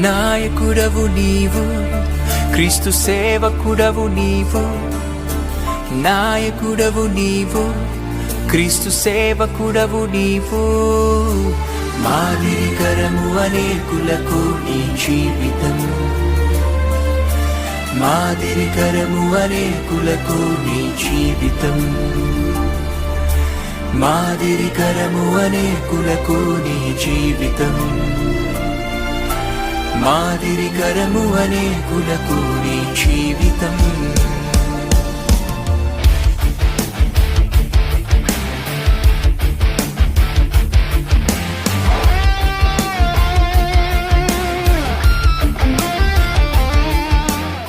నాయకుడవు నీవు, క్రీస్తు సేవకుడవు నీవు. నాయకుడవు నీవు, క్రీస్తు సేవకుడవు నీవు. మాదిరికరము అనేకులకు నీ జీవితం, మాదిరికరము అనేకులకు నీ జీవితం. మాదిరికరము అనేకులకు నీ జీవితం. మాదిరికరము అనేకులకు నీ జీవితం.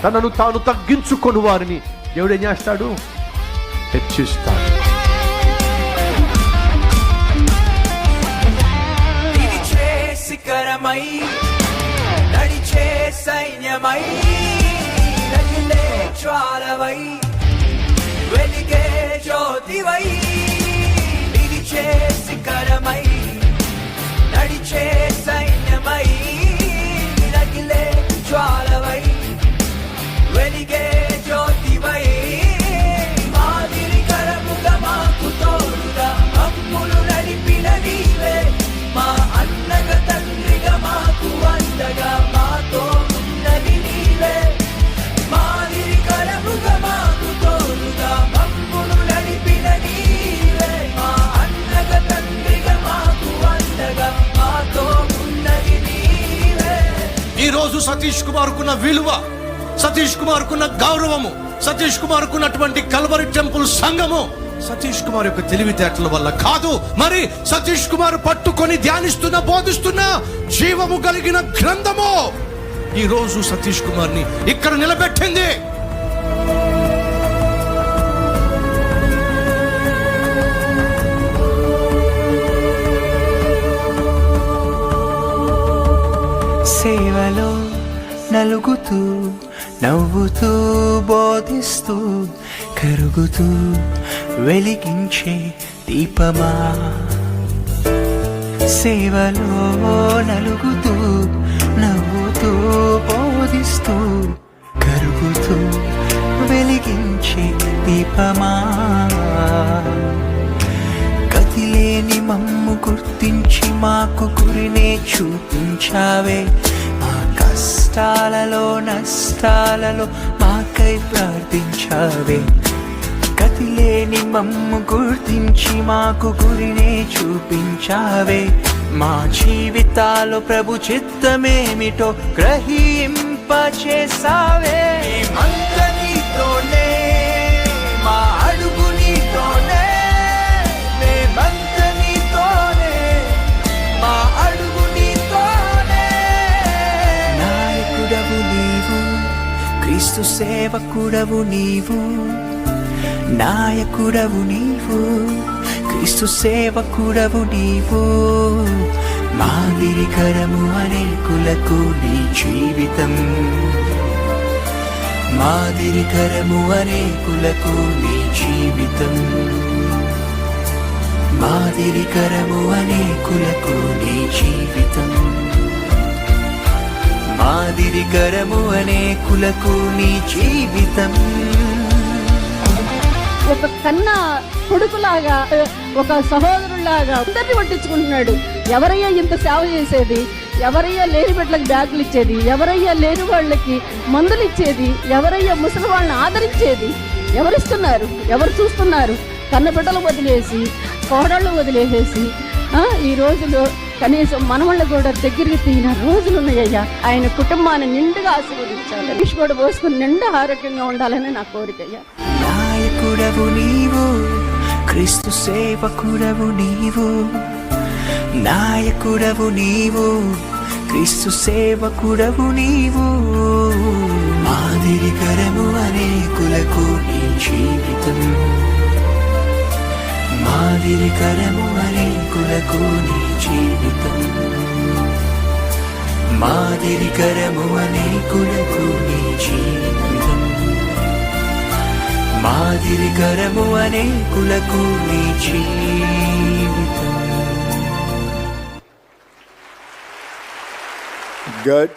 తనను తాను తగ్గించుకొని వారిని దేవుడేం చేస్తాడు? హెచ్చిస్తాడు. శిఖరమై నడిచే సైన్యమై రగిలే జ్వాలవై వెలిగే జ్యోతివై నిలిచే శిఖరమై నడిచే సైన్యమై రగిలే జ్వాలవై వెలిగే జ్యోతివై మాదిరికరముగా మాకు తోడుగా మమ్ములు నడిపిన నీవే. మా అన్నగ తండ్రిగా మాకు అండగా మాతో ఉన్నది నీవే. మాదిరికరముగా మాకు తోడుగా మమ్ములు నడిపిన నీవే. మా అన్నగ తండ్రిగా మాకు అండగా మాతో ఉన్నది నీవే. ఈరోజు సతీష్ కుమార్ కున్న విలువ, సతీష్ కుమార్ కున్న గౌరవము, సతీష్ కుమార్ కున్నటువంటి కల్వరి టెంపుల్ సంఘము సతీష్ కుమార్ యొక్క తెలివితేటల వల్ల కాదు, మరి సతీష్ కుమార్ పట్టుకొని ధ్యానిస్తున్న బోధిస్తున్న జీవము కలిగిన గ్రంథము ఈ రోజు సతీష్ కుమార్ ని ఇక్కడ నిలబెట్టింది. సేవలో నలుగుతూ నవ్వుతూ బోధిస్తూ కరుగుతూ వెలిగించే దీపమా. సేవలో నలుగుతూ నవ్వుతూ బోధిస్తూ కరుగుతూ వెలిగించే దీపమా. గతిలేని మమ్ము గుర్తించి మాకు గురినే చూపించావే. మా కష్టాలలో నష్టాలలో మాకై ప్రార్థించావే. గతిలేని మమ్ము గుర్తించి మాకు గురినే చూపించావే. మా జీవితాలు ప్రభు చిత్తమేమిటో గ్రహింపచేసావే. మేమంతా నీతోనే, మా అడుగు నీతోనే. మేమంతా నీతోనే, మా అడుగు నీతోనే. నాయకుడవు నీవు, క్రీస్తు సేవకుడవు నీవు. నాయకుడవు నీవు, క్రీస్తు సేవకుడవు నీవు. మాదిరికరము అనేకులకు నీ జీవితం. మాదిరికరము అనేకులకు నీ జీవితం. మాదిరికరము అనేకులకు నీ జీవితం. మాదిరికరము అనేకులకు నీ జీవితం. ఒక కన్న కొడుకులాగా, ఒక సహోదరులాగా అందరినీ పట్టించుకుంటున్నాడు. ఎవరయ్యా ఇంత సేవ చేసేది? ఎవరయ్యా లేని బిడ్డలకు బ్యాగులు ఇచ్చేది? ఎవరయ్యా లేని వాళ్ళకి మందులు ఇచ్చేది? ఎవరయ్యా ముసలి వాళ్ళని ఆదరించేది? ఎవరిస్తున్నారు? ఎవరు చూస్తున్నారు? కన్న బిడ్డలు వదిలేసి, కోడళ్ళు వదిలేసేసి ఈ రోజులో కనీసం మనవాళ్ళు కూడా దగ్గరికి తీయన రోజులు ఉన్నాయ్యా. ఆయన కుటుంబాన్ని నిండుగా ఆశీర్వదించాలి. కూడా పోసుకుని నిండా ఆరోగ్యంగా ఉండాలని నా కోరికయ్యా. నాయకుడవు నీవు, క్రీస్తు సేవకుడవు నీవు. నాయకుడవు నీవు, క్రీస్తు సేవకుడవు నీవు. మాదిరికరము అనేకులకు నీ జీవితం. మాదిరికరము అనేకులకు నీ జీవితం. మాదిరికరము అనేకులకు నీ జీవితం. మాదిరికరము అనేకులకు నీ జీవితం. Good.